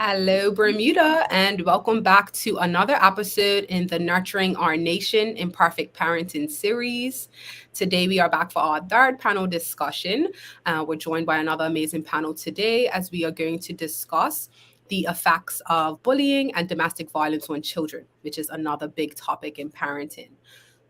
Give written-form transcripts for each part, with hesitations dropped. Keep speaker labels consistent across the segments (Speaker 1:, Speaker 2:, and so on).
Speaker 1: Hello, Bermuda, and welcome back to another episode in the Nurturing Our Nation Imperfect Parenting series. Today, we are back for our third panel discussion. We're joined by another amazing panel today as we are going to discuss the effects of bullying and domestic violence on children, which is another big topic in parenting.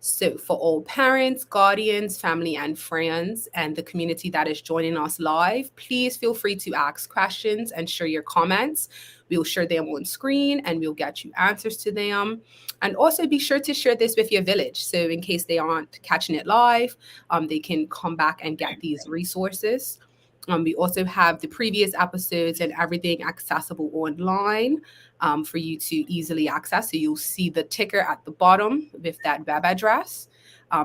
Speaker 1: So, for all parents, guardians, family, and friends, and the community that is joining us live, please feel free to ask questions and share your comments. We'll share them on screen and we'll get you answers to them. And also be sure to share this with your village. So, in case they aren't catching it live, they can come back and get these resources. We also have the previous episodes and everything accessible online for you to easily access. So you'll see the ticker at the bottom with that web address.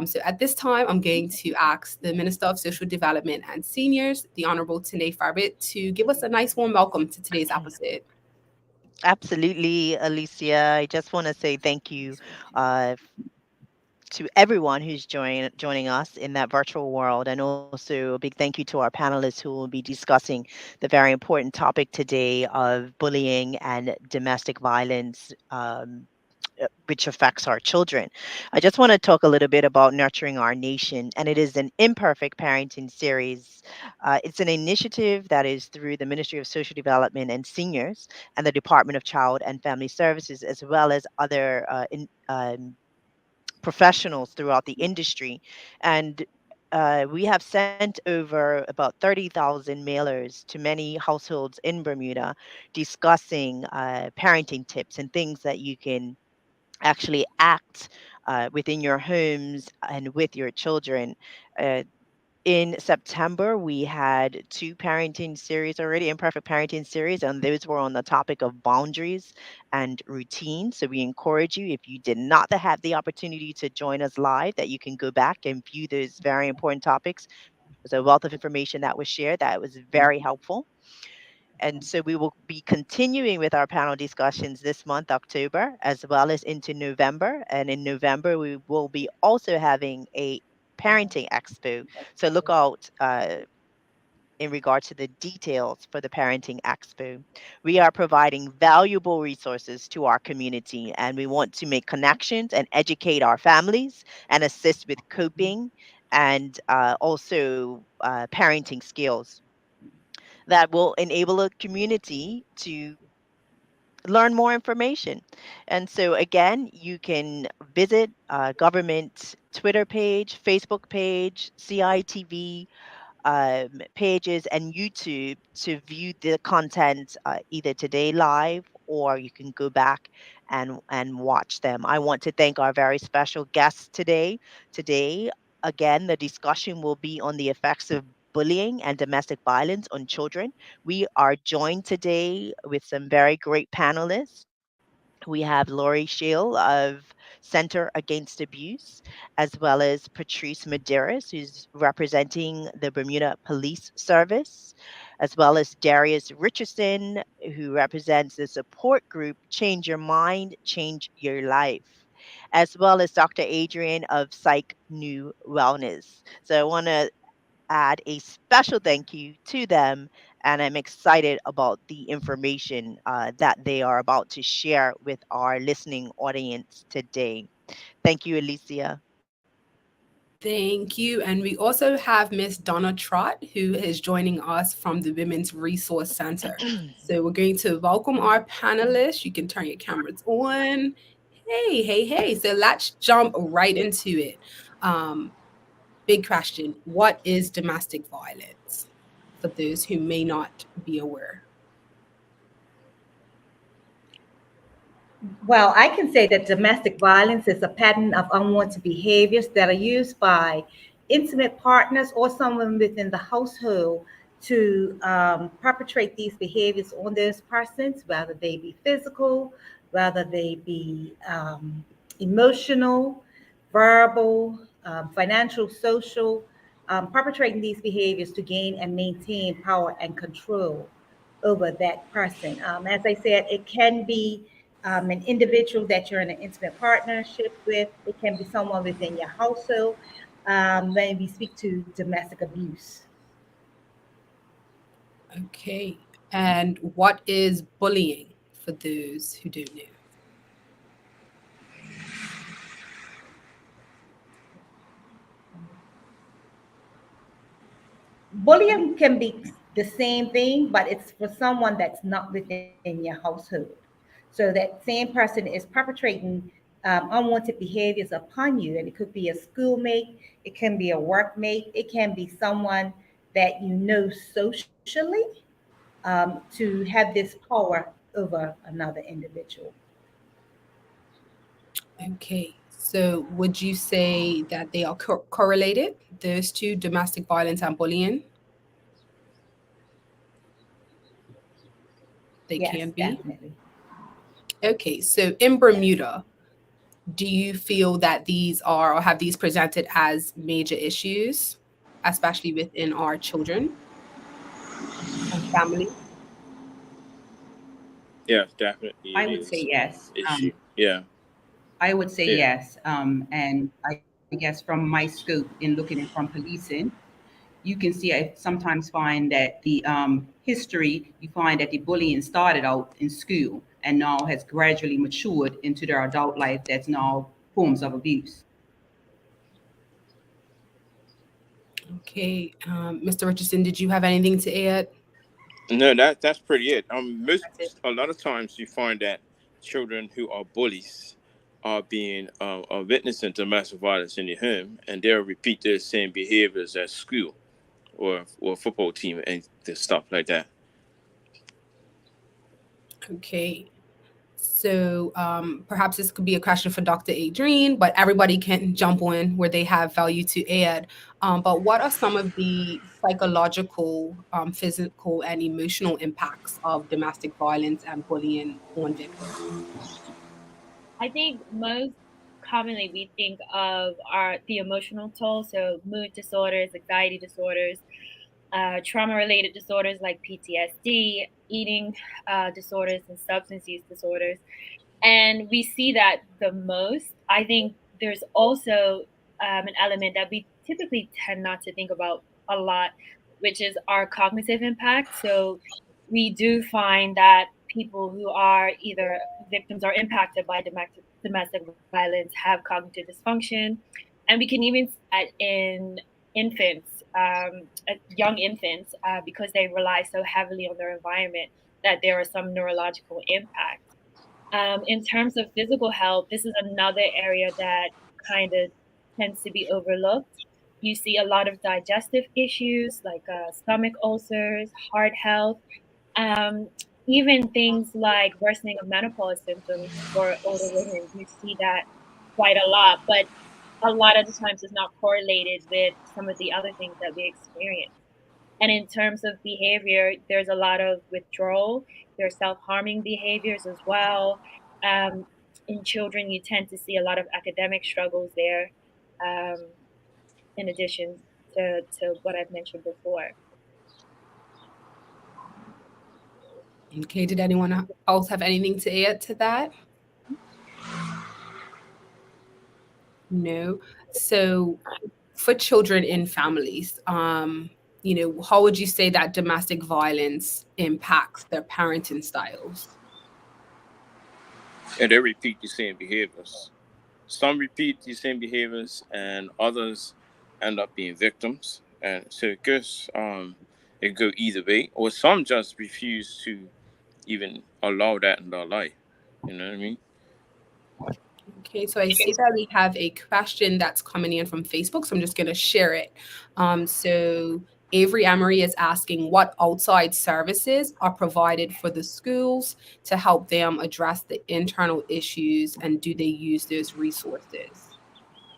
Speaker 1: So at this time, I'm going to ask the Minister of Social Development and Seniors, the Honorable Tanae Farbit, to give us a nice warm welcome to today's episode.
Speaker 2: Absolutely, Alicia. I just want to say thank you to everyone who's joining us in that virtual world, and also a big thank you to our panelists who will be discussing the very important topic today of bullying and domestic violence. Which affects our children. I just want to talk a little bit about nurturing our nation, and it is an imperfect parenting series. It's an initiative that is through the Ministry of Social Development and Seniors and the Department of Child and Family Services, as well as other professionals throughout the industry. And we have sent over about 30,000 mailers to many households in Bermuda discussing parenting tips and things that you can actually act within your homes and with your children. Uh, in September, we had two parenting series already, imperfect parenting series, and those were on the topic of boundaries and routine. So we encourage you, if you did not have the opportunity to join us live, that you can go back and view those very important topics. There's a wealth of information that was shared that was very helpful. And so we will be continuing with our panel discussions this month, October, as well as into November. And in November, we will be also having a parenting expo. So look out in regard to the details for the parenting expo. We are providing valuable resources to our community, and we want to make connections and educate our families and assist with coping and also parenting skills that will enable a community to learn more information. And so, again, you can visit government Twitter page, Facebook page, CITV pages, and YouTube to view the content either today live or you can go back and watch them. I want to thank our very special guests today. Today, again, the discussion will be on the effects of bullying and domestic violence on children. We are joined today with some very great panelists. We have Lori Shield of Center Against Abuse, as well as Patrice Medeiros, who's representing the Bermuda Police Service, as well as Darius Richardson, who represents the support group Change Your Mind, Change Your Life, as well as Dr. Adrian of Psych New Wellness. So I want to add a special thank you to them. And I'm excited about the information that they are about to share with our listening audience today. Thank you, Alicia.
Speaker 1: Thank you. And we also have Miss Donna Trott, who is joining us from the Women's Resource Center. So we're going to welcome our panelists. You can turn your cameras on. Hey, hey, hey. So let's jump right into it. Um, Big question. What is domestic violence for those who may not be aware?
Speaker 3: Well, I can say that domestic violence is a pattern of unwanted behaviors that are used by intimate partners or someone within the household to perpetrate these behaviors on those persons, whether they be physical, whether they be emotional, verbal, financial, social, perpetrating these behaviors to gain and maintain power and control over that person. As I said, it can be an individual that you're in an intimate partnership with. It can be someone within your household. When we speak to domestic abuse.
Speaker 1: Okay. And what is bullying for those who don't know?
Speaker 3: Bullying can be the same thing, but it's for someone that's not within your household. So that same person is perpetrating unwanted behaviors upon you, and it could be a schoolmate, it can be a workmate, it can be someone that you know socially to have this power over another individual.
Speaker 1: Okay, so would you say that they are correlated, those two, domestic violence and bullying? They
Speaker 3: Yes,
Speaker 1: can be.
Speaker 3: definitely.
Speaker 1: Okay, so in
Speaker 3: Yes.
Speaker 1: Bermuda, do you feel that these are or have these presented as major issues, especially within our children and family?
Speaker 4: Yeah, definitely
Speaker 5: I
Speaker 4: it
Speaker 5: would say
Speaker 4: is
Speaker 5: yes.
Speaker 4: issue. Yeah,
Speaker 5: I would say
Speaker 4: yeah.
Speaker 5: yes. And I guess from my scope in looking at from policing, you can see I sometimes find that the history, you find that the bullying started out in school and now has gradually matured into their adult life that's now forms of abuse.
Speaker 1: Okay, Mr. Richardson, did you have anything to add?
Speaker 4: No, that's pretty it. Most
Speaker 1: That's it.
Speaker 4: a lot of times you find that children who are bullies are being are witnessing domestic violence in the home, and they'll repeat their same behaviors at school or football team and the stuff like that.
Speaker 1: Okay, so perhaps this could be a question for Dr. Adrienne, but everybody can jump on where they have value to add. But what are some of the psychological, physical, and emotional impacts of domestic violence and bullying on victims?
Speaker 6: I think most commonly we think of are the emotional toll, so mood disorders, anxiety disorders, trauma-related disorders like PTSD, eating disorders, and substance use disorders. And we see that the most. I think there's also an element that we typically tend not to think about a lot, which is our cognitive impact. So we do find that people who are either victims or impacted by domestic violence have cognitive dysfunction. And we can even see that in infants, young infants, because they rely so heavily on their environment, that there are some neurological impacts. In terms of physical health, this is another area that kind of tends to be overlooked. You see a lot of digestive issues like stomach ulcers, heart health, um, even things like worsening of menopause symptoms for older women. You see that quite a lot, but a lot of the times it's not correlated with some of the other things that we experience. And in terms of behavior, there's a lot of withdrawal. There's self-harming behaviors as well. Um, in children, you tend to see a lot of academic struggles there, um, in addition to what I've mentioned before.
Speaker 1: Okay, did anyone else have anything to add to that? No. So for children in families, how would you say that domestic violence impacts their parenting styles?
Speaker 4: And they repeat the same behaviors. Some repeat the same behaviors, and others end up being victims. And so it go either way, or some just refuse to even allow that in their life. You know what I mean?
Speaker 1: Okay, so I see that we have a question that's coming in from Facebook, so I'm just going to share it. So Avery Emery is asking what outside services are provided for the schools to help them address the internal issues, and do they use those resources?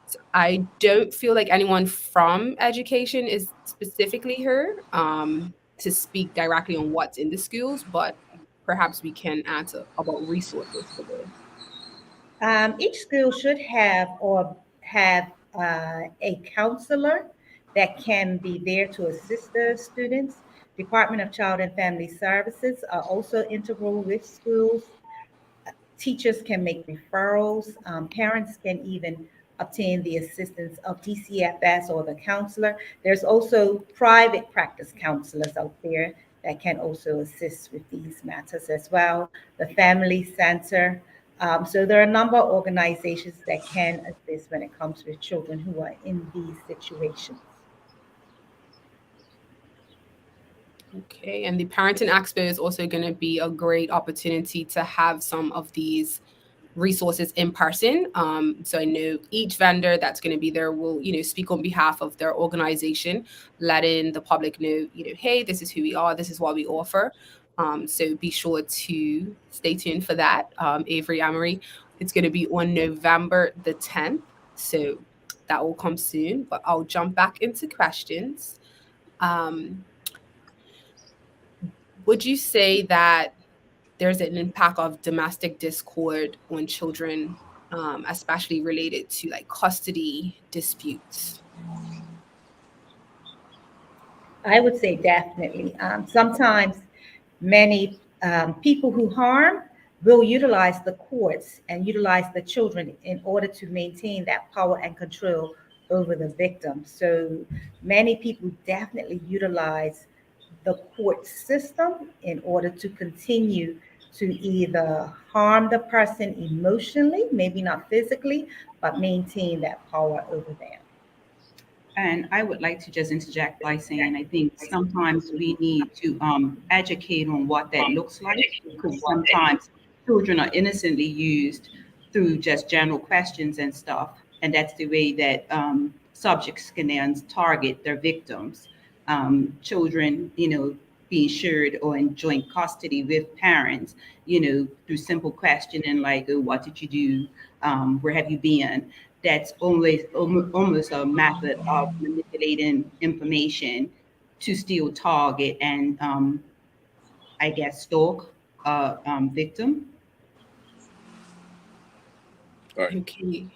Speaker 1: So I don't feel like anyone from education is specifically here to speak directly on what's in the schools, but perhaps we can answer about resources for this.
Speaker 3: Each school should have or have a counselor that can be there to assist the students. Department of Child and Family Services are also integral with schools. Teachers can make referrals. Parents can even obtain the assistance of DCFS or the counselor. There's also private practice counselors out there that can also assist with these matters as well. The Family Center. So there are a number of organizations that can assist when it comes with children who are in these situations.
Speaker 1: Okay, and the Parenting Expo is also going to be a great opportunity to have some of these resources in person. So I know each vendor that's going to be there will, speak on behalf of their organization, letting the public know, hey, this is who we are, this is what we offer. So be sure to stay tuned for that. Avery Amory, it's going to be on November the 10th. So that will come soon, but I'll jump back into questions. Um, would you say that there's an impact of domestic discord on children, especially related to like custody disputes?
Speaker 3: I would say definitely. Sometimes many people who harm will utilize the courts and utilize the children in order to maintain that power and control over the victim. So many people definitely utilize the court system in order to continue to either harm the person emotionally, maybe not physically, but maintain that power over them.
Speaker 5: And I would like to just interject by saying I think sometimes we need to educate on what that looks like, because sometimes children are innocently used through just general questions and stuff. And that's the way that subjects can then target their victims. Children, being shared or in joint custody with parents, through simple questioning like, oh, what did you do? Where have you been? That's always almost a method of manipulating information to still target and I guess stalk a victim.
Speaker 4: All right.
Speaker 1: Okay.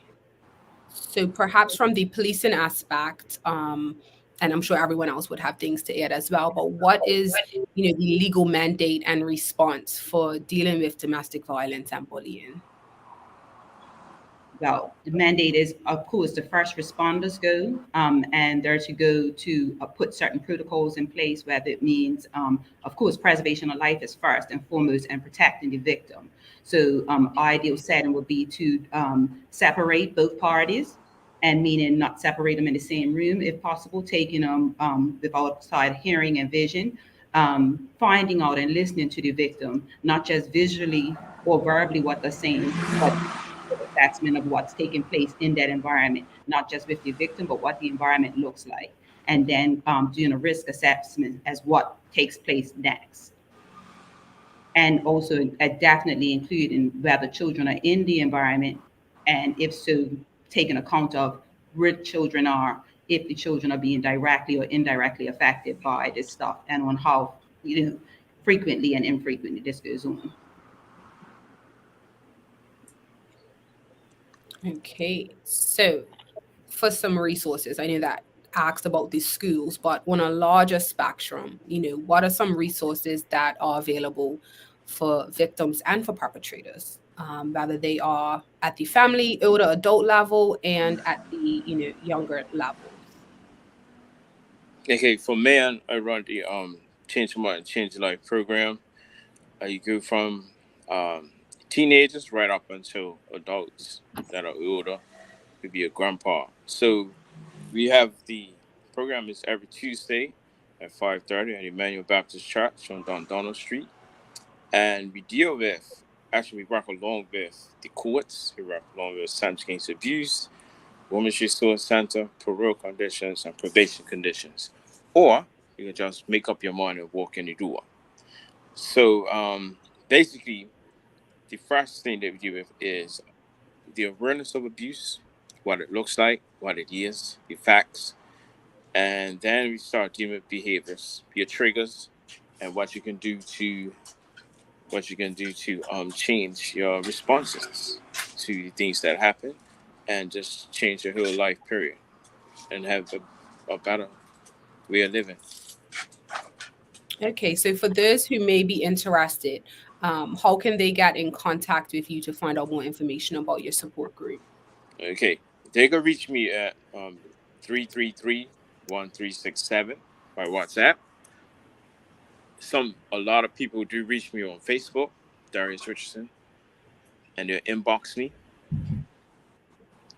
Speaker 1: So perhaps from the policing aspect, and I'm sure everyone else would have things to add as well, but what is, the legal mandate and response for dealing with domestic violence and bullying?
Speaker 5: Well, the mandate is, of course, the first responders go, and they're to go to put certain protocols in place, whether it means, of course, preservation of life is first and foremost, and protecting the victim. So, ideal setting would be to separate both parties, and meaning not separate them in the same room, if possible, taking them with outside hearing and vision, finding out and listening to the victim, not just visually or verbally what they're saying, but assessment of what's taking place in that environment, not just with the victim, but what the environment looks like. And then doing a risk assessment as what takes place next. And also definitely including whether children are in the environment, and if so, taking account of where children are, if the children are being directly or indirectly affected by this stuff, and on how frequently and infrequently this goes on.
Speaker 1: Okay. So for some resources, I know that asked about the schools, but on a larger spectrum, what are some resources that are available for victims and for perpetrators, whether they are at the family, older adult level and at the, younger levels?
Speaker 4: Okay, for men, I run the Change Your Mind, Change Your Life program. You go from teenagers right up until adults that are older, could be a grandpa. So we have the program is every Tuesday at 5:30 at Emmanuel Baptist Church on Don Donald Street, and we deal with actually we work along with the courts, we work along with Sanchez Against Abuse, Women's Resource Center, parole conditions, and probation conditions, or you can just make up your mind and walk in the door. So basically, the first thing that we deal with is the awareness of abuse, what it looks like, what it is, the facts, and then we start dealing with behaviors, your triggers, and what you can do to change your responses to the things that happen, and just change your whole life period, and have a better way of living.
Speaker 1: Okay, so for those who may be interested, how can they get in contact with you to find out more information about your support group?
Speaker 4: Okay, they can reach me at 333-1367 by WhatsApp. a lot of people do reach me on Facebook, Darius Richardson, and they'll inbox me.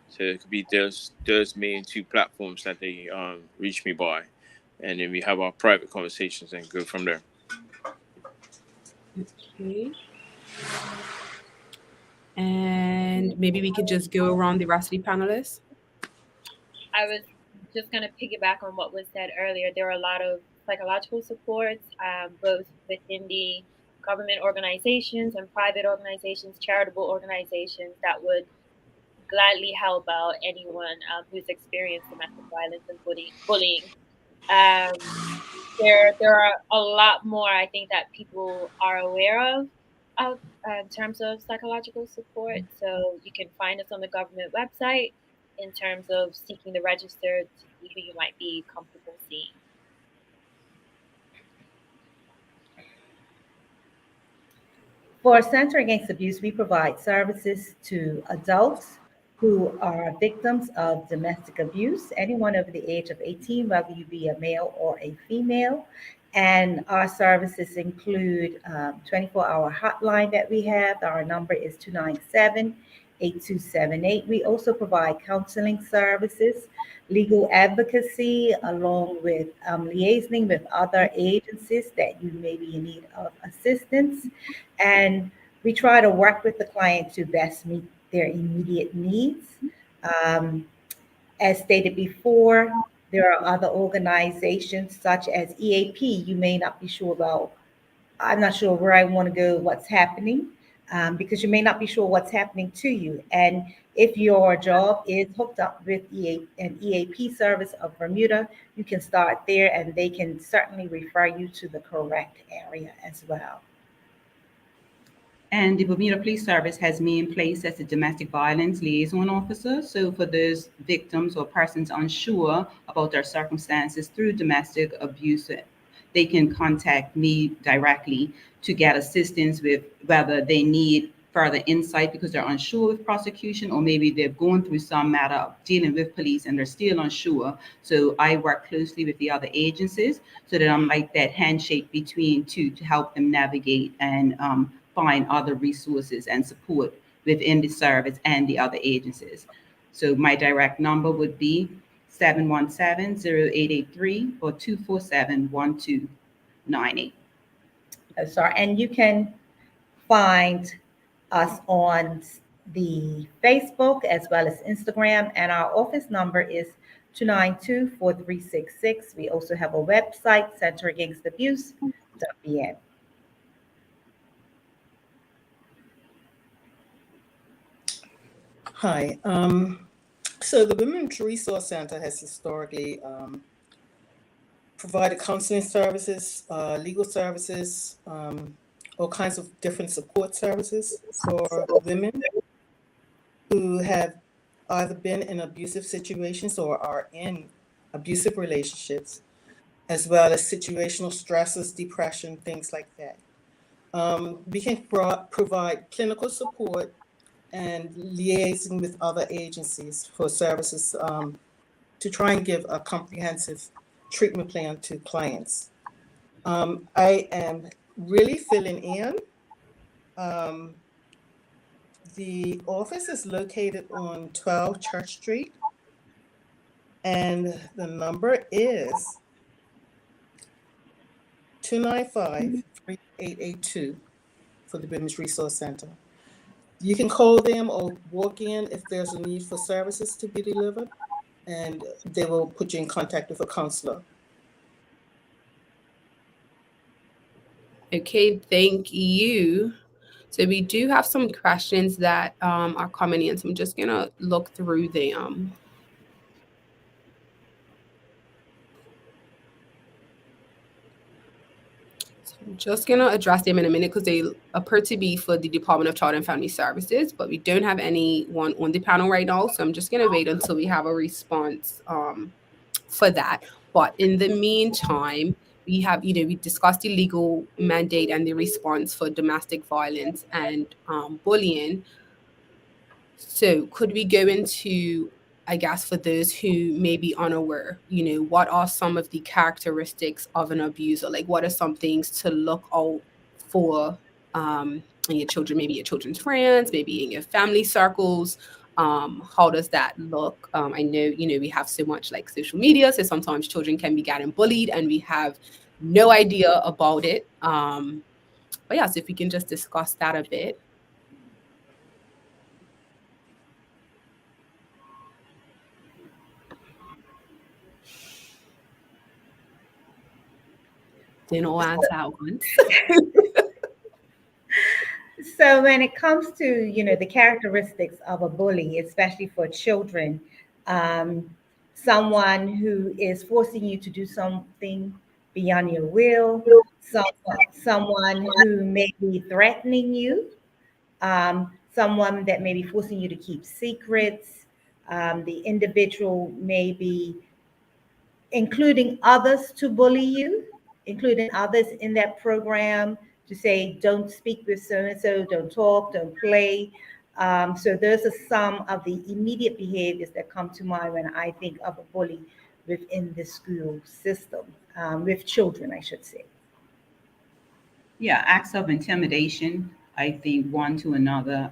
Speaker 4: So it could be there's main two platforms that they reach me by, and then we have our private conversations and go from there.
Speaker 1: Okay. And maybe we could just go around the rest of the panelists.
Speaker 6: I was just going to piggyback on what was said earlier. There are a lot of psychological supports, both within the government organizations and private organizations, charitable organizations that would gladly help out anyone who's experienced domestic violence and bullying. Um, there are a lot more I think that people are aware of in terms of psychological support. So you can find us on the government website in terms of seeking the register to see who you might be comfortable seeing.
Speaker 3: For Center Against Abuse, we provide services to adults who are victims of domestic abuse, anyone over the age of 18, whether you be a male or a female. And our services include 24-hour hotline that we have. Our number is 297-8278. We also provide counseling services, legal advocacy, along with liaisoning with other agencies that you may be in need of assistance. And we try to work with the client to best meet their immediate needs. Um, as stated before, there are other organizations such as EAP. You may not be sure about, I'm not sure where I want to go, what's happening, because you may not be sure what's happening to you. And if your job is hooked up with an EAP service of Bermuda, you can start there and they can certainly refer you to the correct area as well.
Speaker 5: And the Bermuda Police Service has me in place as a domestic violence liaison officer. So for those victims or persons unsure about their circumstances through domestic abuse, they can contact me directly to get assistance with whether they need further insight because they're unsure with prosecution, or maybe they're going through some matter of dealing with police and they're still unsure. So I work closely with the other agencies so that I'm like that handshake between two to help them navigate and find other resources and support within the service and the other agencies. So my direct number would be 717-0883 or 247-1298.
Speaker 3: Sorry, and you can find us on the Facebook as well as Instagram, and our office number is 292-4366. We also have a website, centeragainst.abuse.bn.
Speaker 7: Hi. So the Women's Resource Center has historically provided counseling services, legal services, all kinds of different support services for women who have either been in abusive situations or are in abusive relationships, as well as situational stresses, depression, things like that. We can provide clinical support and liaising with other agencies for services to try and give a comprehensive treatment plan to clients. I am really filling in. The office is located on 12 Church Street, and the number is 295-3882 for the Women's Resource Center. You can call them or walk in if there's a need for services to be delivered, and they will put you in contact with a counselor.
Speaker 1: Okay, thank you. So we do have some questions that are coming in, so I'm just gonna look through them. I'm just gonna address them in a minute because they appear to be for the Department of Child and Family Services, but we don't have anyone on the panel right now, so I'm just gonna wait until we have a response for that. But in the meantime, we have, we discussed the legal mandate and the response for domestic violence and bullying. So could we go into I guess for those who may be unaware, what are some of the characteristics of an abuser? Like, what are some things to look out for in your children, maybe your children's friends, maybe in your family circles? How does that look? I know, we have so much like social media, so sometimes children can be getting bullied and we have no idea about it. But yeah, so if we can just discuss that a bit. Didn't all answer at once.
Speaker 3: So when it comes to, the characteristics of a bully, especially for children, um, someone who is forcing you to do something beyond your will, someone who may be threatening you, someone that may be forcing you to keep secrets. The individual may be including others to bully you, including others in that program to say, don't speak with so and so, don't talk, don't play. So those are some of the immediate behaviors that come to mind when I think of a bully within the school system, with children, I should say.
Speaker 5: Yeah, acts of intimidation, I think, one to another,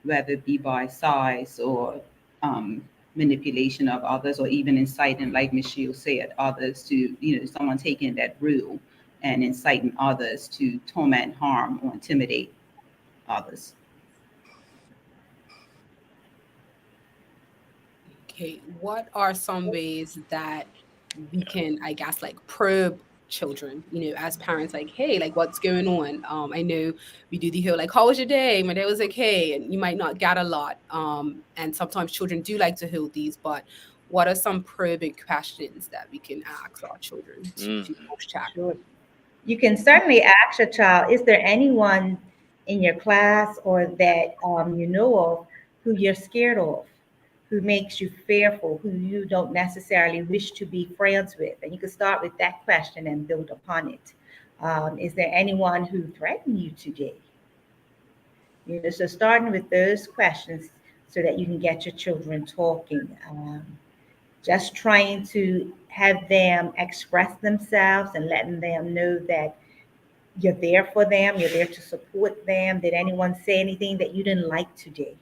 Speaker 5: whether it be by size or um, manipulation of others, or even inciting, like Michelle said, others to, someone taking that rule and inciting others to torment, harm, or intimidate others.
Speaker 1: Okay, what are some ways that we can, I guess, like probe children, as parents, like, hey, like what's going on? I know we do the whole like, how was your day? My day was okay, and you might not get a lot. And sometimes children do like to hold these, but what are some probing questions that we can ask our children to
Speaker 4: Mm.
Speaker 1: post check?
Speaker 3: Sure. You can certainly ask your child, is there anyone in your class or that you know of who you're scared of, who makes you fearful, who you don't necessarily wish to be friends with? And you can start with that question and build upon it. Is there anyone who threatened you today? So starting with those questions so that you can get your children talking. Just trying to have them express themselves and letting them know that you're there for them, you're there to support them. Did anyone say anything that you didn't like today?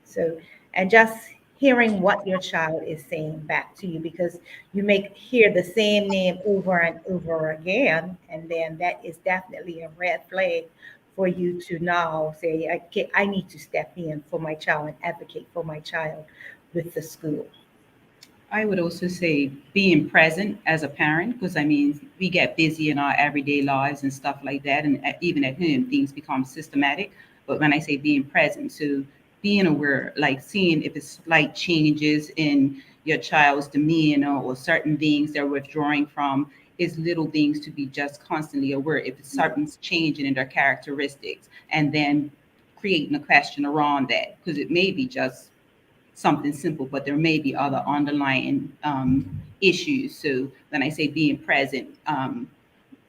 Speaker 3: So, and just hearing what your child is saying back to you, because you may hear the same name over and over again, and then that is definitely a red flag for you to now say, okay, I need to step in for my child and advocate for my child with the school.
Speaker 5: I would also say being present as a parent, because I mean, we get busy in our everyday lives and stuff like that. And even at home, things become systematic. But when I say being present, so being aware, like seeing if it's slight changes in your child's demeanor or certain things they're withdrawing from, is little things to be just constantly aware if it's something's changing in their characteristics, and then creating a question around that, because it may be just something simple, but there may be other underlying issues. So when I say being present,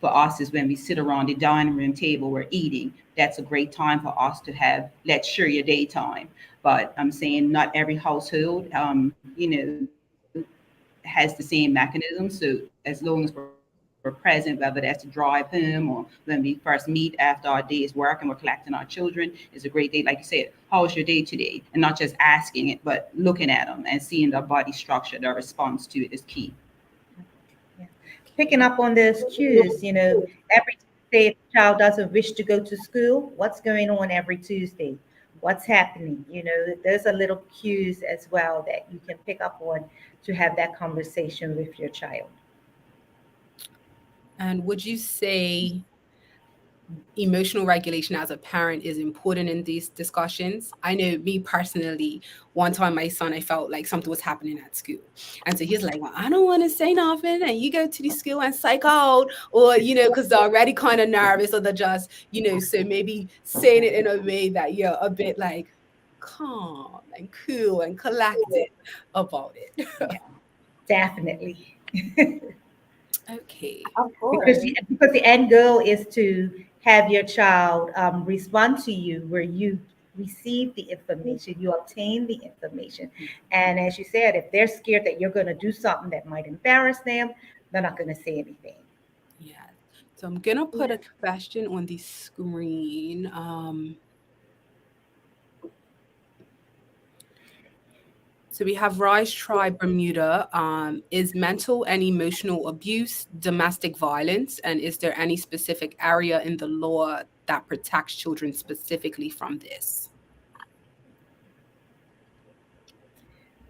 Speaker 5: for us is when we sit around the dining room table, we're eating. That's a great time for us to have let's share your daytime. But I'm saying not every household, has the same mechanism. So as long as we're present, whether that's to drive home or when we first meet after our day's work and we're collecting our children, is a great day. Like you said, how was your day today? And not just asking it, but looking at them and seeing their body structure, their response to it is key.
Speaker 3: Yeah. Picking up on those cues, every Tuesday, if the child doesn't wish to go to school, what's going on every Tuesday? What's happening? There's a little cues as well that you can pick up on to have that conversation with your child.
Speaker 1: And would you say emotional regulation as a parent is important in these discussions? I know me personally, one time my son, I felt like something was happening at school. And so he's like, well, I don't want to say nothing. And you go to the school and psych out, or, because they're already kind of nervous, or they're just, so maybe saying it in a way that you're a bit like calm and cool and collected about it.
Speaker 3: Yeah, definitely.
Speaker 1: Okay.
Speaker 7: Of
Speaker 3: because
Speaker 7: course.
Speaker 3: because the end goal is to have your child respond to you where you receive the information, you obtain the information. And as you said, if they're scared that you're going to do something that might embarrass them, they're not going to say anything.
Speaker 1: Yeah. So I'm gonna put a question on the screen. So we have Rise Tribe Bermuda. Is mental and emotional abuse domestic violence? And is there any specific area in the law that protects children specifically from this?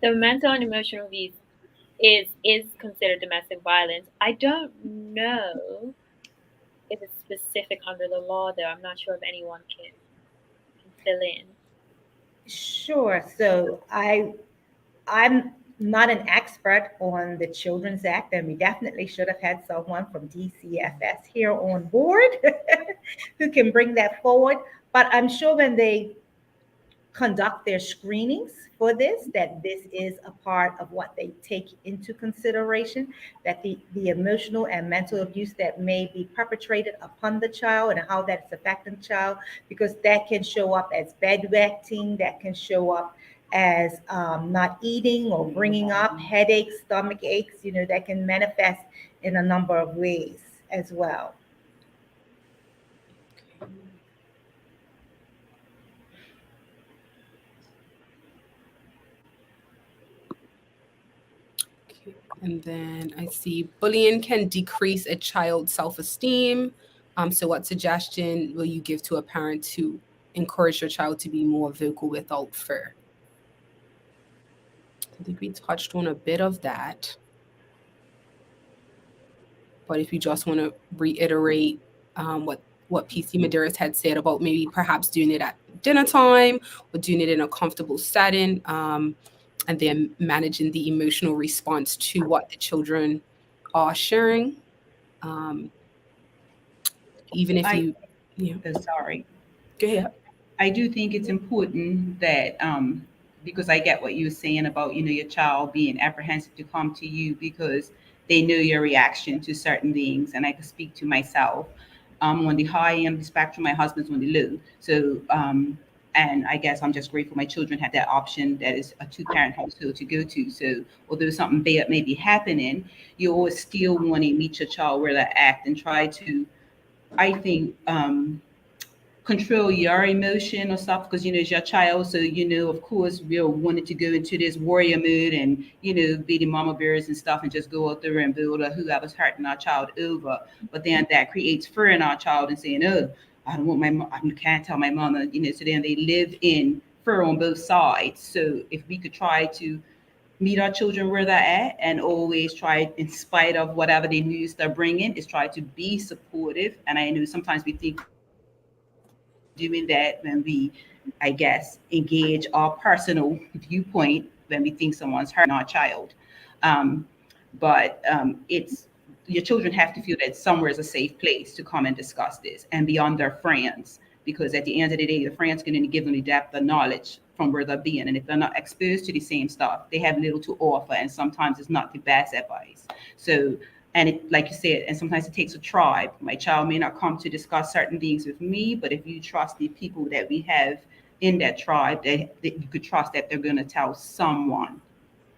Speaker 6: So mental and emotional abuse is considered domestic violence. I don't know if it's specific under the law though. I'm not sure if anyone can fill in.
Speaker 3: Sure. So I'm not an expert on the Children's Act, and we definitely should have had someone from DCFS here on board who can bring that forward. But I'm sure when they conduct their screenings for this, that this is a part of what they take into consideration, that the emotional and mental abuse that may be perpetrated upon the child and how that's affecting the child, because that can show up as bedwetting, that can show up as not eating or bringing up headaches, stomach aches, that can manifest in a number of ways as well.
Speaker 1: Okay. And then I see bullying can decrease a child's self-esteem. So what suggestion will you give to a parent to encourage your child to be more vocal without fear? I think we touched on a bit of that. But if you just want to reiterate what PC Medeiros had said about maybe perhaps doing it at dinner time or doing it in a comfortable setting, and then managing the emotional response to what the children are sharing, um, even if
Speaker 5: I,
Speaker 1: you, yeah,
Speaker 5: sorry.
Speaker 1: go ahead.
Speaker 5: I do think it's important that because I get what you were saying about your child being apprehensive to come to you because they know your reaction to certain things, and I can speak to myself. On the high end of the spectrum, my husband's on the low. So and I guess I'm just grateful my children had that option that is a two-parent household to go to. So although something bad may be happening, you always still want to meet your child where they act and try to, I think, control your emotion or stuff because it's your child, so of course we'll wanted to go into this warrior mood and be the mama bears and stuff and just go out there and build or whoever's hurting our child over. But then that creates fear in our child and saying, oh, I don't want I can't tell my mama, so then they live in fear on both sides. So if we could try to meet our children where they're at and always try, in spite of whatever the news they're bringing, is try to be supportive. And I know sometimes we think we're doing that when we, I guess, engage our personal viewpoint when we think someone's hurting our child. But it's, your children have to feel that somewhere is a safe place to come and discuss this and beyond their friends, because at the end of the day, the friends can only give them the depth of knowledge from where they're being. And if they're not exposed to the same stuff, they have little to offer. And sometimes it's not the best advice. So, and it, like you said, and sometimes it takes a tribe. My child may not come to discuss certain things with me, but if you trust the people that we have in that tribe, that you could trust that they're going to tell someone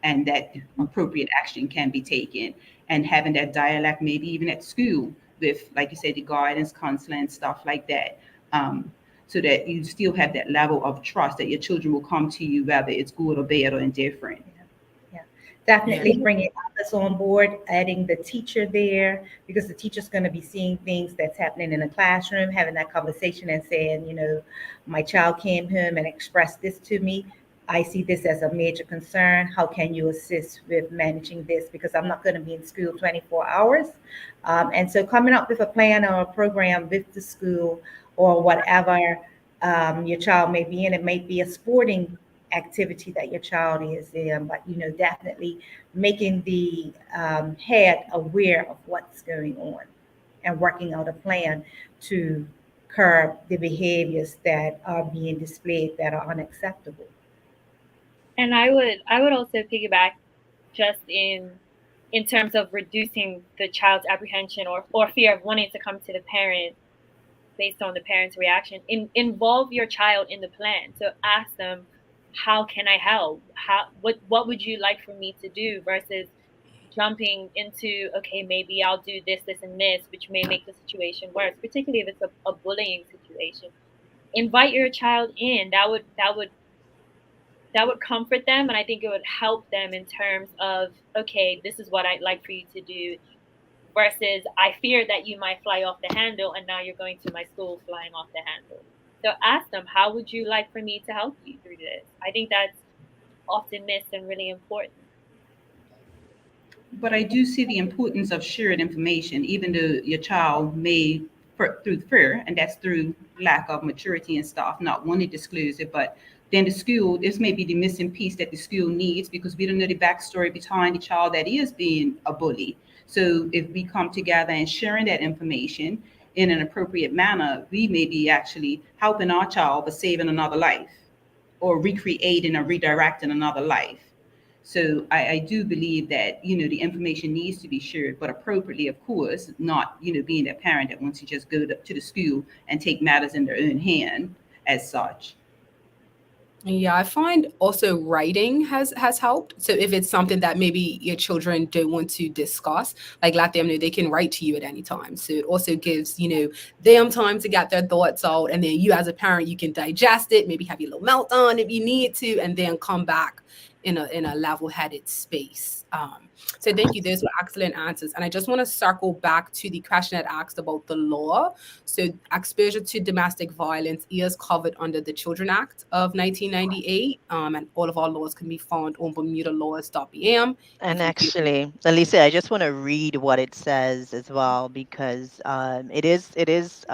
Speaker 5: and that appropriate action can be taken. And having that dialect, maybe even at school, with, like you said, the guidance, counseling, and stuff like that. So that you still have that level of trust that your children will come to you, whether it's good or bad or indifferent.
Speaker 3: Yeah,
Speaker 1: Yeah.
Speaker 3: definitely bringing others on board, adding the teacher there, because the teacher's going to be seeing things that's happening in the classroom, having that conversation and saying, my child came home and expressed this to me. I see this as a major concern. How can you assist with managing this? Because I'm not going to be in school 24 hours. And so coming up with a plan or a program with the school or whatever your child may be in, it may be a sporting activity that your child is in, but definitely making the head aware of what's going on and working out a plan to curb the behaviors that are being displayed that are unacceptable.
Speaker 6: And I would also piggyback just in terms of reducing the child's apprehension or fear of wanting to come to the parent. based on the parent's reaction. Involve your child in the plan. So ask them, how can I help? What would you like for me to do, versus jumping into, okay, maybe I'll do this, this, and this, which may make the situation worse, particularly if it's a bullying situation. Invite your child in. That would comfort them, and I think it would help them in terms of, okay, this is what I'd like for you to do, versus I fear that you might fly off the handle, and now you're going to my school flying off the handle. So ask them, how would you like for me to help you through this? I think that's often missed and really important.
Speaker 5: But I do see the importance of shared information, even though your child may, through fear, and that's through lack of maturity and stuff, not want to disclose it. But then the school, this may be the missing piece that the school needs, because we don't know the backstory behind the child that is being a bully. So if we come together and sharing that information in an appropriate manner, we may be actually helping our child but saving another life, or recreating or redirecting another life. So I do believe that, the information needs to be shared, but appropriately, of course, not, being that parent that wants to just go to the school and take matters in their own hand as such.
Speaker 1: Yeah, I find also writing has helped. So if it's something that maybe your children don't want to discuss, like let them know they can write to you at any time. So it also gives, them time to get their thoughts out, and then you as a parent, you can digest it, maybe have your little meltdown if you need to, and then come back in a level-headed space. So thank you. Those were excellent answers. And I just want to circle back to the question that asked about the law. So exposure to domestic violence is covered under the Children Act of 1998, and all of our laws can be found on bermudalaws.bm.
Speaker 2: And
Speaker 1: If you do,
Speaker 2: actually, Alicia, I just want to read what it says as well, because it is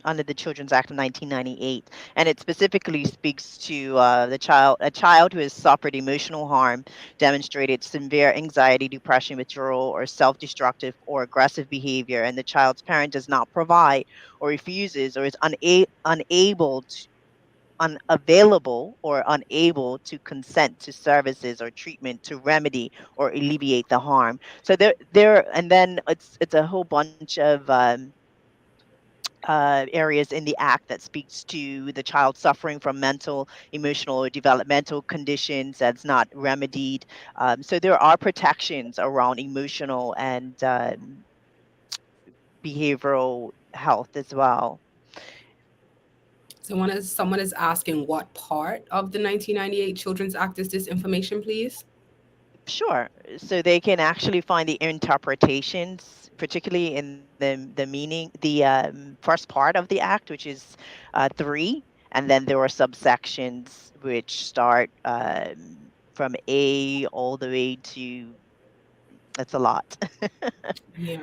Speaker 2: under the Children's Act of 1998, and it specifically speaks to a child who has suffered emotional harm, demonstrated severe anxiety, depression, withdrawal, or self-destructive or aggressive behavior, and the child's parent does not provide or refuses or is unable to unavailable or unable to consent to services or treatment to remedy or alleviate the harm. So and then it's a whole bunch of areas in the act that speaks to the child suffering from mental, emotional, or developmental conditions that's not remedied. So there are protections around emotional and behavioral health as well.
Speaker 1: someone is asking what part of the 1998 Children's Act is this information, please?
Speaker 2: Sure. So they can actually find the interpretations, particularly in the meaning, the first part of the act, which is three, and then there are subsections which start from A all the way to. It's a lot.
Speaker 1: Yeah.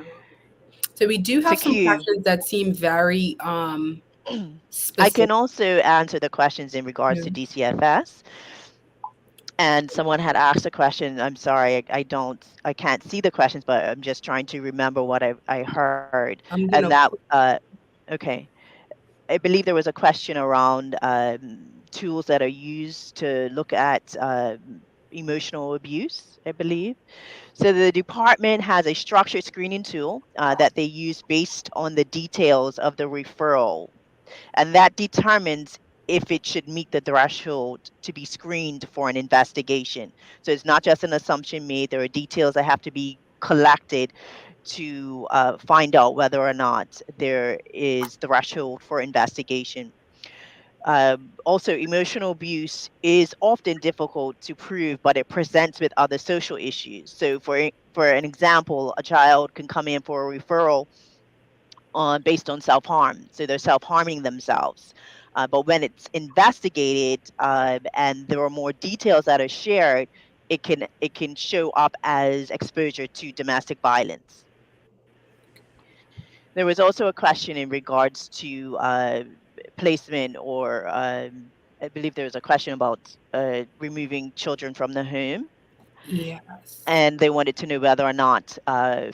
Speaker 1: So we do
Speaker 2: So
Speaker 1: have some
Speaker 2: Q.
Speaker 1: questions that seem very
Speaker 2: I can
Speaker 1: specific.
Speaker 2: also answer the questions in regards
Speaker 1: Yeah.
Speaker 2: to DCFS. And someone had asked a question. I'm sorry, I can't see the questions, but I'm just trying to remember what I heard.
Speaker 1: I'm
Speaker 2: And
Speaker 1: gonna
Speaker 2: that, okay. I believe there was a question around tools that are used to look at emotional abuse, I believe. So the department has a structured screening tool that they use based on the details of the referral, and that determines if it should meet the threshold to be screened for an investigation. So it's not just an assumption made. There are details that have to be collected to find out whether or not there is threshold for investigation. Also, emotional abuse is often difficult to prove, but it presents with other social issues. So, for an example, a child can come in for a referral on based on self harm, so they're self harming themselves. But when it's investigated and there are more details that are shared, it can show up as exposure to domestic violence. There was also a question in regards to placement, or I believe there was a question about removing children from the home,
Speaker 1: yes.
Speaker 2: and they wanted to know whether or not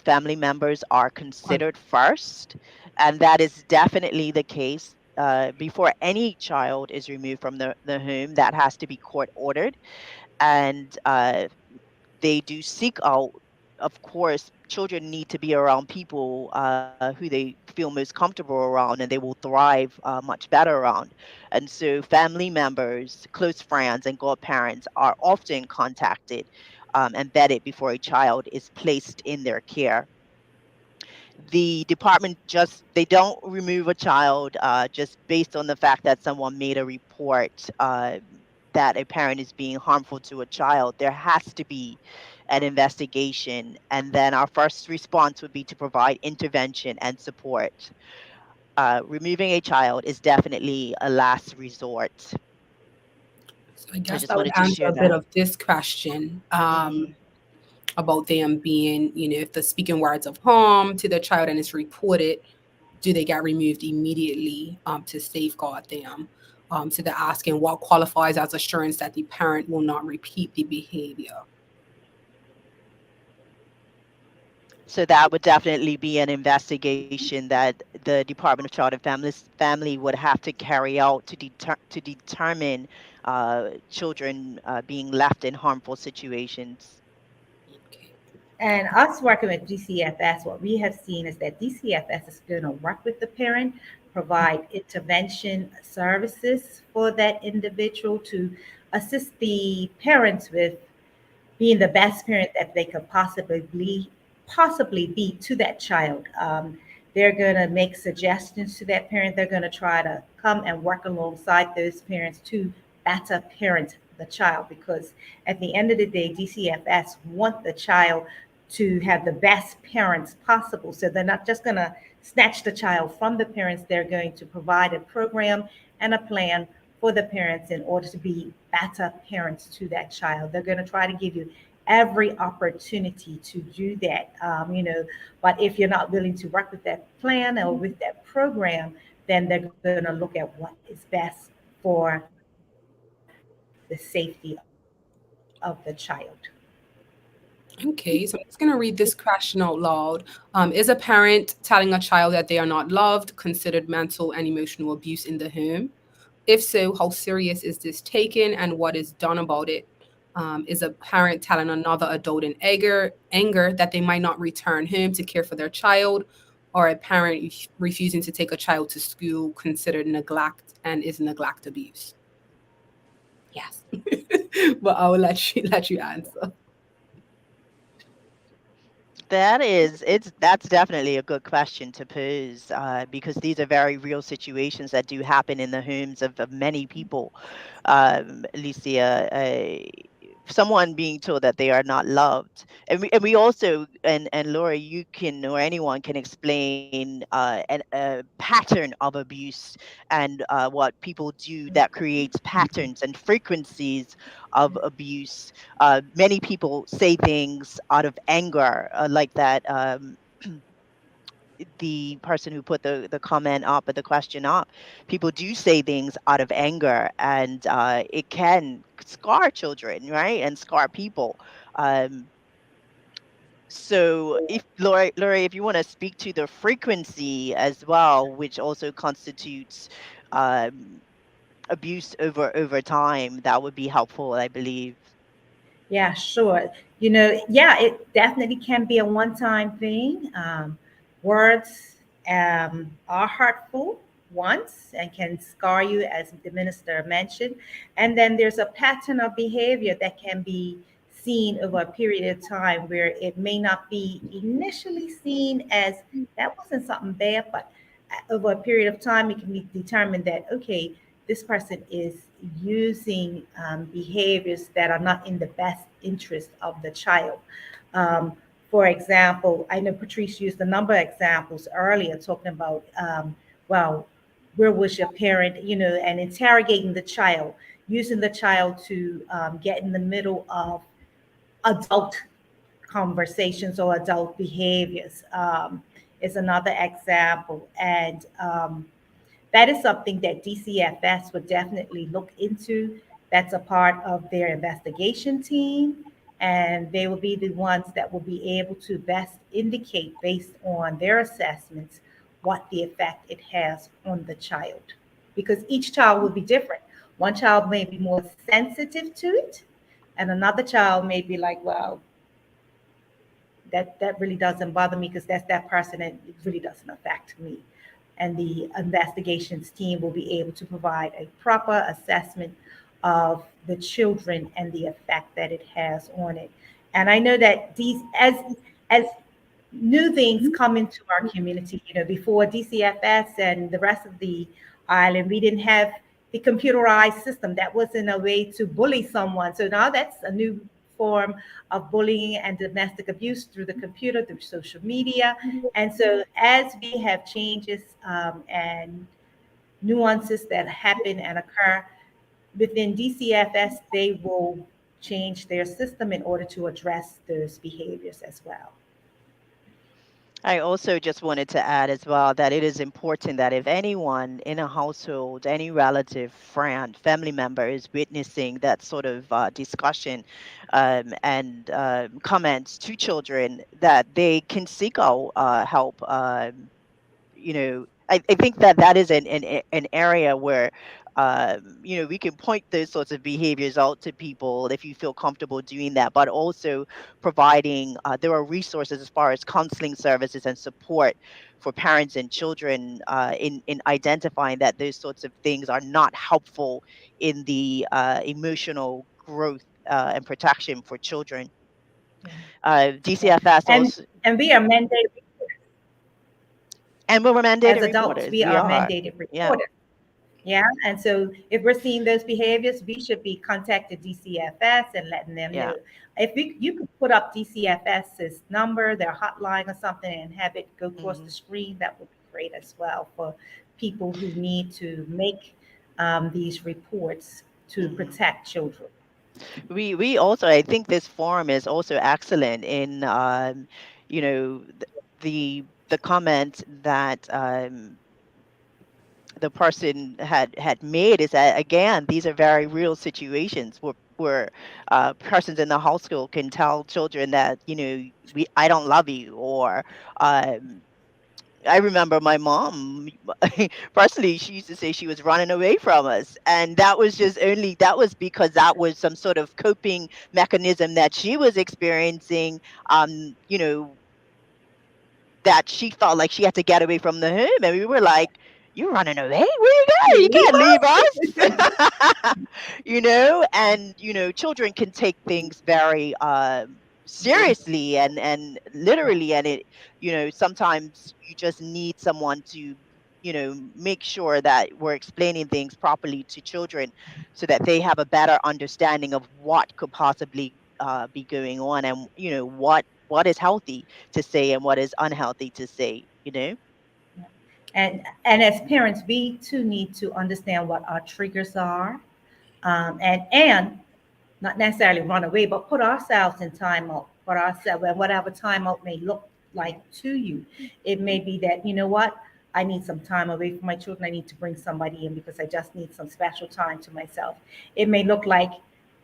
Speaker 2: family members are
Speaker 1: Right.
Speaker 2: considered first, and that is definitely the case. Before any child is removed from the home, that has to be court ordered, and they do seek out of course, children need to be around people who they feel most comfortable around, and they will thrive much better around. And so, family members, close friends, and godparents are often contacted and vetted before a child is placed in their care. The department just they don't remove a child just based on the fact that someone made a report that a parent is being harmful to a child. There has to be an investigation, and then our first response would be to provide intervention and support. Removing a child is definitely a last resort.
Speaker 1: So I
Speaker 2: I
Speaker 1: guess
Speaker 2: just
Speaker 1: that would
Speaker 2: wanted to
Speaker 1: answer
Speaker 2: share
Speaker 1: a bit
Speaker 2: that.
Speaker 1: of this question
Speaker 2: Hmm.
Speaker 1: about them being, if the speaking words of harm to the child and it's reported, do they get removed immediately to safeguard them? So they're asking what qualifies as assurance that the parent will not repeat the behavior.
Speaker 2: So that would definitely be an investigation that the Department of Child and Family would have to carry out to determine children being left in harmful situations.
Speaker 1: Okay.
Speaker 3: And us working with DCFS, what we have seen is that DCFS is going to work with the parent, provide intervention services for that individual to assist the parents with being the best parent that they could possibly be to that child. They're going to make suggestions to that parent. They're going to try to come and work alongside those parents to better parent the child, because at the end of the day, DCFS want the child to have the best parents possible. So they're not just going to snatch the child from the parents. They're going to provide a program and a plan for the parents in order to be better parents to that child. They're going to try to give you every opportunity to do that. But if you're not willing to work with that plan or with that program, then they're going to look at what is best for the safety of the child.
Speaker 1: Okay, so I'm just going to read this question out loud. Is a parent telling a child that they are not loved considered mental and emotional abuse in the home? If so, how serious is this taken and what is done about it? Is a parent telling another adult in anger that they might not return home to care for their child, or a parent refusing to take a child to school considered neglect and is neglect abuse? Yes, but I will let you answer.
Speaker 2: That's definitely a good question to pose because these are very real situations that do happen in the homes of many people. Alicia, someone being told that they are not loved, and we also and Laura, you can or anyone can explain a pattern of abuse and what people do that creates patterns and frequencies of abuse. Many people say things out of anger, like that. The person who put the comment up or the question up, people do say things out of anger, and it can scar children, right, and scar people. Um, so, if Laura, if you want to speak to the frequency as well, which also constitutes um, abuse over time, that would be helpful, I believe.
Speaker 3: Yeah, sure. Yeah, it definitely can be a one-time thing. Words are hurtful once and can scar you, as the minister mentioned. And then there's a pattern of behavior that can be seen over a period of time where it may not be initially seen as that wasn't something bad, but over a period of time, it can be determined that, okay, this person is using behaviors that are not in the best interest of the child. Um, for example, I know Patrice used a number of examples earlier talking about, well, where was your parent, and interrogating the child, using the child to get in the middle of adult conversations or adult behaviors is another example. And that is something that DCFS would definitely look into. That's a part of their investigation team, and they will be the ones that will be able to best indicate, based on their assessments, what the effect it has on the child. Because each child will be different. One child may be more sensitive to it, and another child may be like, well, that really doesn't bother me because that's that person and it really doesn't affect me. And the investigations team will be able to provide a proper assessment of the children and the effect that it has on it. And I know that these as new things come into our community. Before DCFS and the rest of the island, we didn't have the computerized system. That wasn't a way to bully someone. So now that's a new form of bullying and domestic abuse through the computer, through social media. And so as we have changes and nuances that happen and occur within DCFS, they will change their system in order to address those behaviors as well.
Speaker 2: I also just wanted to add as well that it is important that if anyone in a household, any relative, friend, family member is witnessing that sort of discussion and comments to children, that they can seek out help. I think that that is an area where we can point those sorts of behaviors out to people if you feel comfortable doing that, but also providing there are resources as far as counseling services and support for parents and children in identifying that those sorts of things are not helpful in the emotional growth and protection for children.
Speaker 3: Yeah. Yeah.
Speaker 2: DCFS
Speaker 3: And
Speaker 2: also,
Speaker 3: and we are mandated
Speaker 2: and we're mandated
Speaker 3: as adults,
Speaker 2: reporters.
Speaker 3: we
Speaker 2: We
Speaker 3: are
Speaker 2: are.
Speaker 3: mandated
Speaker 2: Yeah.
Speaker 3: reporters. Yeah. And so if we're seeing those behaviors, we should be contacting DCFS and letting them
Speaker 2: Yeah.
Speaker 3: know. If you could put up DCFS's number, their hotline or something, and have it go across
Speaker 2: Hmm.
Speaker 3: the screen, that would be great as well for people who need to make these reports to
Speaker 2: Hmm.
Speaker 3: protect children.
Speaker 2: We also, I think this forum is also excellent in the comment that the person had made, is that again these are very real situations where persons in the household can tell children that we I don't love you, or um, I remember my mom, personally, she used to say she was running away from us. And that was because that was some sort of coping mechanism that she was experiencing, um, you know, that she felt like she had to get away from the home. And we were like, "You're running away? Where you go? You
Speaker 3: Leave
Speaker 2: can't leave
Speaker 3: us.
Speaker 2: us." And children can take things very seriously and literally, and it sometimes you just need someone to make sure that we're explaining things properly to children so that they have a better understanding of what could possibly be going on, and what is healthy to say and what is unhealthy to say.
Speaker 3: And as parents, we too need to understand what our triggers are, and not necessarily run away, but put ourselves in timeout, put ourselves, and whatever timeout may look like to you. It may be that, you know what, I need some time away from my children. I need to bring somebody in because I just need some special time to myself. It may look like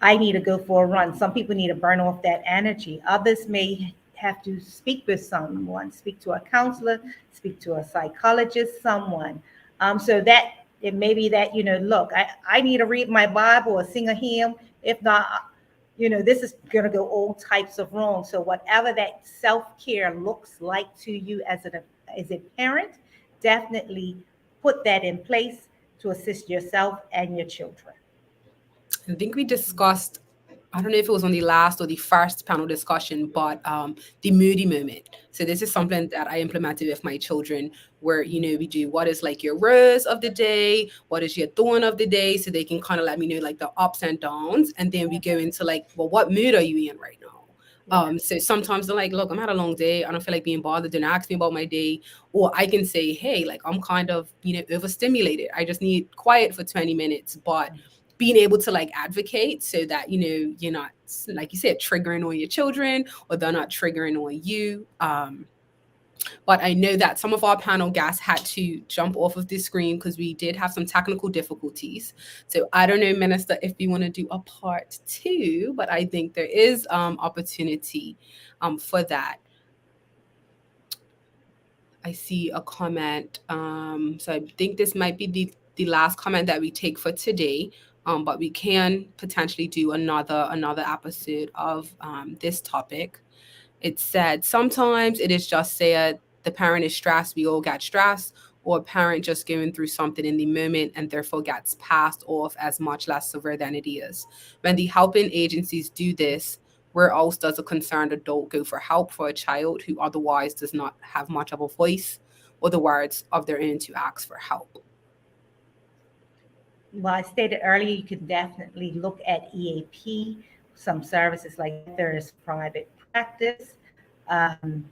Speaker 3: I need to go for a run. Some people need to burn off that energy. Others may have to speak with someone, speak to a counselor, speak to a psychologist, someone. So that it may be that, look, I need to read my Bible or sing a hymn. If not, this is going to go all types of wrong. So whatever that self-care looks like to you as a parent, definitely put that in place to assist yourself and your children.
Speaker 1: I think we discussed, I don't know if it was on the last or the first panel discussion, but the moody moment. So this is something that I implemented with my children where, we do what is like your rose of the day, what is your thorn of the day, so they can kind of let me know like the ups and downs. And then we go into like, well, what mood are you in right now?
Speaker 3: Yeah.
Speaker 1: So sometimes they're like, look, I'm had a long day. I don't feel like being bothered. Don't ask me about my day. Or I can say, hey, like I'm kind of, overstimulated. I just need quiet for 20 minutes. But being able to like advocate so that you're not, like you said, triggering on your children, or they're not triggering on you. But I know that some of our panel guests had to jump off of the screen because we did have some technical difficulties. So I don't know, Minister, if you want to do a part two, but I think there is opportunity for that. I see a comment. So I think this might be the last comment that we take for today. But we can potentially do another episode of this topic. It's said sometimes it is just said the parent is stressed, we all get stressed, or a parent just going through something in the moment and therefore gets passed off as much less severe than it is. When the helping agencies do this, where else does a concerned adult go for help for a child who otherwise does not have much of a voice or the words of their own to ask for help?
Speaker 3: Well, I stated earlier, you can definitely look at EAP, some services like that. There is private practice. Um,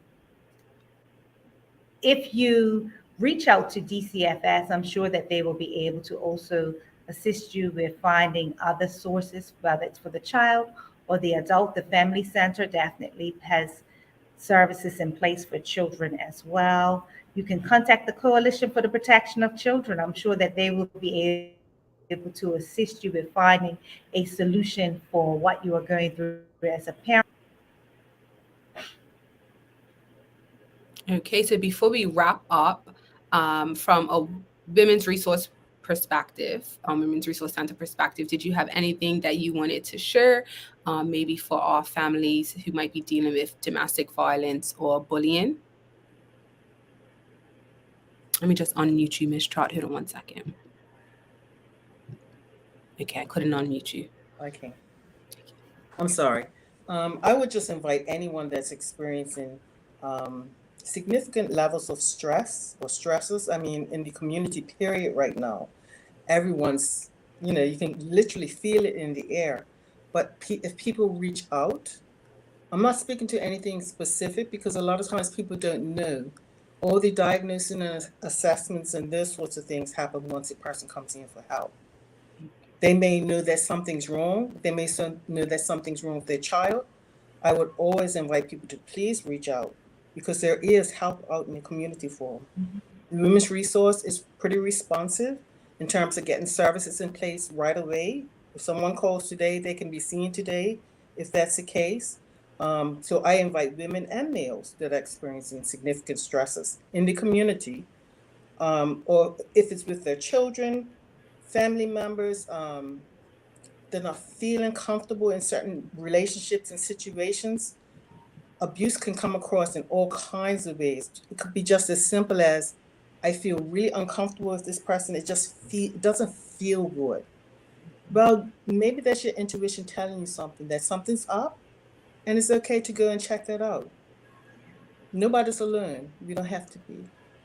Speaker 3: if you reach out to DCFS, I'm sure that they will be able to also assist you with finding other sources, whether it's for the child or the adult. The Family Center definitely has services in place for children as well. You can contact the Coalition for the Protection of Children. I'm sure that they will be able to assist you with finding a solution for what you are going through as a parent.
Speaker 1: Okay, so before we wrap up, from a women's resource perspective, women's resource center perspective, did you have anything that you wanted to share, maybe for our families who might be dealing with domestic violence or bullying? Let me just unmute you, Miss Trot. Hold on one second. Okay, I couldn't unmute you.
Speaker 7: Okay. I'm sorry. I would just invite anyone that's experiencing significant levels of stress or stresses. I mean, in the community period right now, everyone's, you can literally feel it in the air. But if people reach out, I'm not speaking to anything specific because a lot of times people don't know. All the diagnosing and assessments and those sorts of things happen once a person comes in for help. They may know that something's wrong. They may know that something's wrong with their child. I would always invite people to please reach out because there is help out in the community for them. The Women's Resource is pretty responsive in terms of getting services in place right away. If someone calls today, they can be seen today, if that's the case. So I invite women and males that are experiencing significant stresses in the community, or if it's with their children, family members, they're not feeling comfortable in certain relationships and situations. Abuse can come across in all kinds of ways. It could be just as simple as, I feel really uncomfortable with this person. It doesn't feel good. Well, maybe that's your intuition telling you something, that something's up, and it's okay to go and check that out. Nobody's alone. We don't have to be.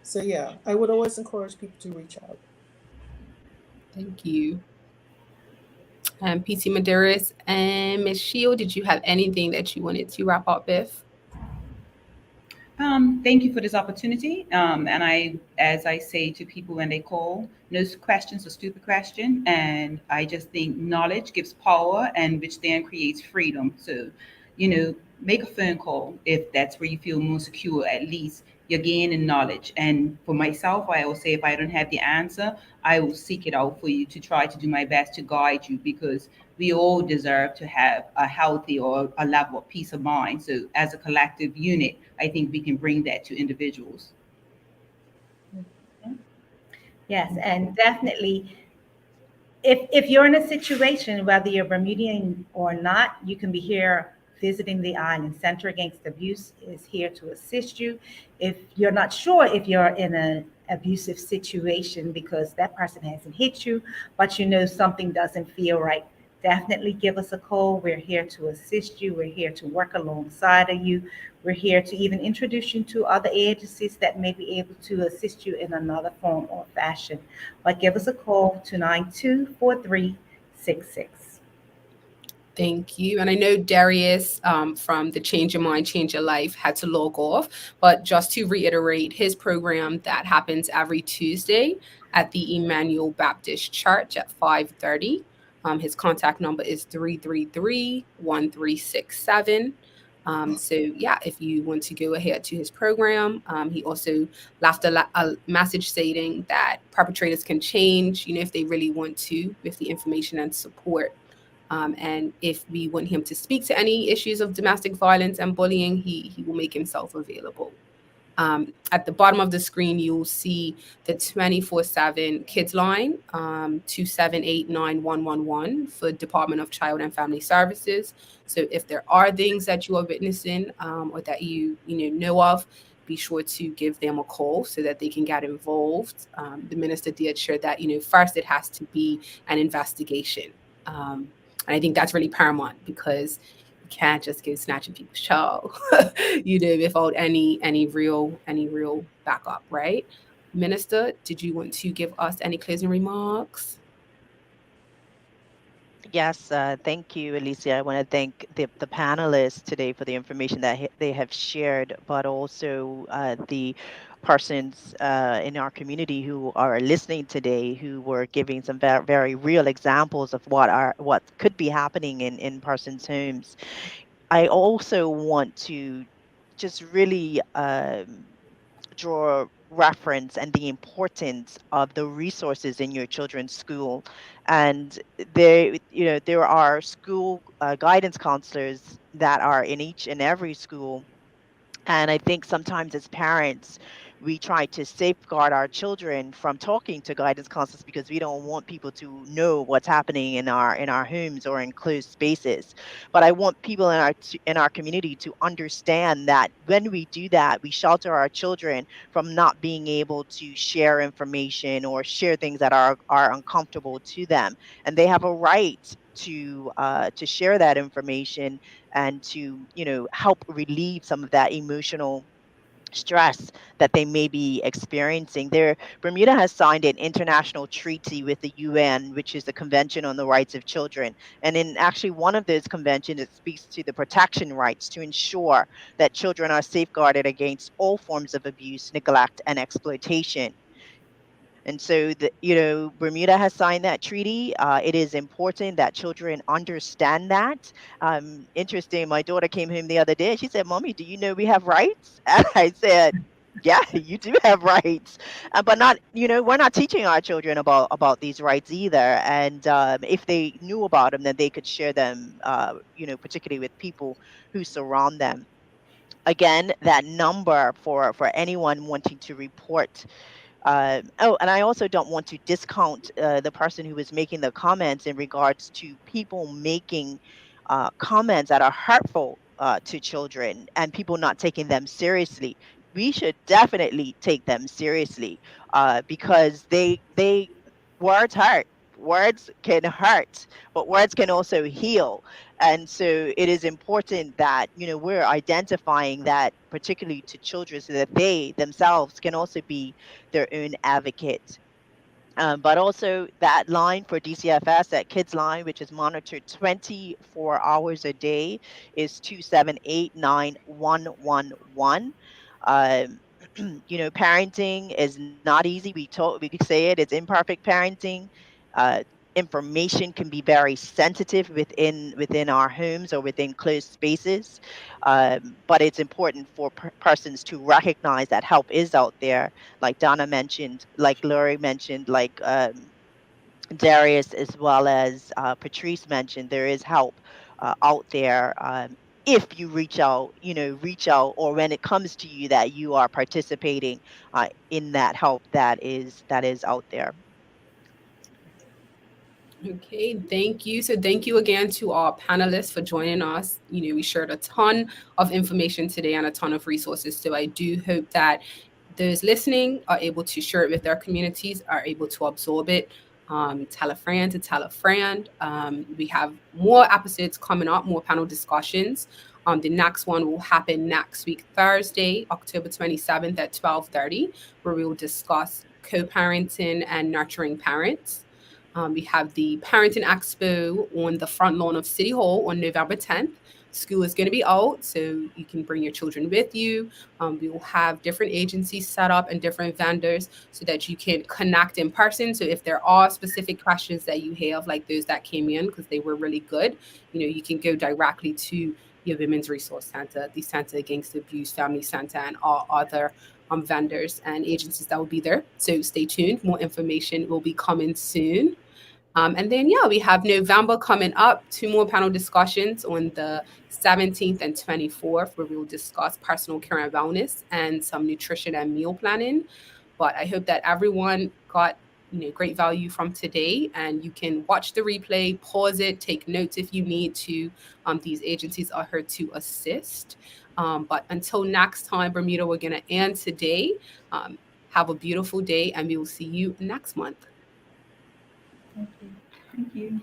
Speaker 7: So yeah, I would always encourage people to reach out.
Speaker 1: Thank you. PT Medeiros and Miss Shield, did you have anything that you wanted to wrap up with?
Speaker 5: Thank you for this opportunity. And as I say to people when they call, no question's a stupid question. And I just think knowledge gives power, and which then creates freedom. So, make a phone call if that's where you feel more secure. At least you're gaining knowledge. And for myself, I will say if I don't have the answer, I will seek it out for you to try to do my best to guide you, because we all deserve to have a healthy or a level of peace of mind. So as a collective unit, I think we can bring that to individuals.
Speaker 3: Yes, and definitely, if you're in a situation, whether you're Bermudian or not, you can be here visiting the island. Center Against Abuse is here to assist you. If you're not sure if you're in an abusive situation because that person hasn't hit you, but something doesn't feel right, definitely give us a call. We're here to assist you. We're here to work alongside of you. We're here to even introduce you to other agencies that may be able to assist you in another form or fashion. But give us a call to 924366.
Speaker 1: Thank you. And I know Darius from the Change Your Mind, Change Your Life had to log off, but just to reiterate, his program that happens every Tuesday at the Emmanuel Baptist Church at 5:30. His contact number is 333-1367. So yeah, if you want to go ahead to his program, he also left a message stating that perpetrators can change, if they really want to, with the information and support. And if we want him to speak to any issues of domestic violence and bullying, he will make himself available. At the bottom of the screen, you'll see the 24/7 kids line, 2789111 for Department of Child and Family Services. So if there are things that you are witnessing, or that you know of, be sure to give them a call so that they can get involved. The minister did share that first it has to be an investigation, and I think that's really paramount because you can't just go snatching people's child, without any real backup, right? Minister, did you want to give us any closing remarks?
Speaker 2: Yes, thank you, Alicia. I want to thank the panelists today for the information that they have shared, but also the persons in our community who are listening today, who were giving some very, very real examples of what could be happening in persons' homes. I also want to just really draw reference and the importance of the resources in your children's school. And there are school guidance counselors that are in each and every school, and I think sometimes as parents, we try to safeguard our children from talking to guidance counselors because we don't want people to know what's happening in our homes or in closed spaces. But I want people in our community to understand that when we do that, we shelter our children from not being able to share information or share things that are uncomfortable to them, and they have a right to share that information and to help relieve some of that emotional stress that they may be experiencing. Bermuda has signed an international treaty with the UN, which is the Convention on the Rights of Children. And in actually one of those conventions, it speaks to the protection rights to ensure that children are safeguarded against all forms of abuse, neglect, and exploitation. And so, Bermuda has signed that treaty. It is important that children understand that. Interesting. My daughter came home the other day. She said, "Mommy, do you know we have rights?" And I said, "Yeah, you do have rights, but not. We're not teaching our children about these rights either. And if they knew about them, then they could share them. Particularly with people who surround them. Again, that number for anyone wanting to report. And I also don't want to discount the person who was making the comments in regards to people making comments that are hurtful to children and people not taking them seriously. We should definitely take them seriously because they words hurt. Words can hurt, but words can also heal. And so it is important that we're identifying that, particularly to children, so that they themselves can also be their own advocate. But also that line for DCFS, that kids line, which is monitored 24 hours a day, is 2789111. Um, parenting is not easy. We could say it's imperfect parenting. Uh, Information can be very sensitive within our homes or within closed spaces, but it's important for persons to recognize that help is out there, like Donna mentioned, like Lori mentioned, like Darius, as well as Patrice mentioned. There is help out there. If you reach out, or when it comes to you that you are participating in that help that is out there.
Speaker 1: Okay, thank you. So thank you again to our panelists for joining us. We shared a ton of information today and a ton of resources. So I do hope that those listening are able to share it with their communities, are able to absorb it, tell a friend to tell a friend. We have more episodes coming up, more panel discussions. The next one will happen next week, Thursday, October 27th at 12:30, where we will discuss co-parenting and nurturing parents. We have the Parenting Expo on the front lawn of City Hall on November 10th. School is going to be out, so you can bring your children with you. We will have different agencies set up and different vendors so that you can connect in person. So if there are specific questions that you have, like those that came in because they were really good, you can go directly to your Women's Resource Center, the Center Against Abuse Family Center, and all other vendors and agencies that will be there. So stay tuned. More information will be coming soon. And then, yeah, we have November coming up, two more panel discussions on the 17th and 24th, where we will discuss personal care and wellness and some nutrition and meal planning. But I hope that everyone got great value from today, and you can watch the replay, pause it, take notes if you need to. These agencies are here to assist. But until next time, Bermuda, we're going to end today. Have a beautiful day, and we will see you next month.
Speaker 3: Thank you.
Speaker 5: Thank you.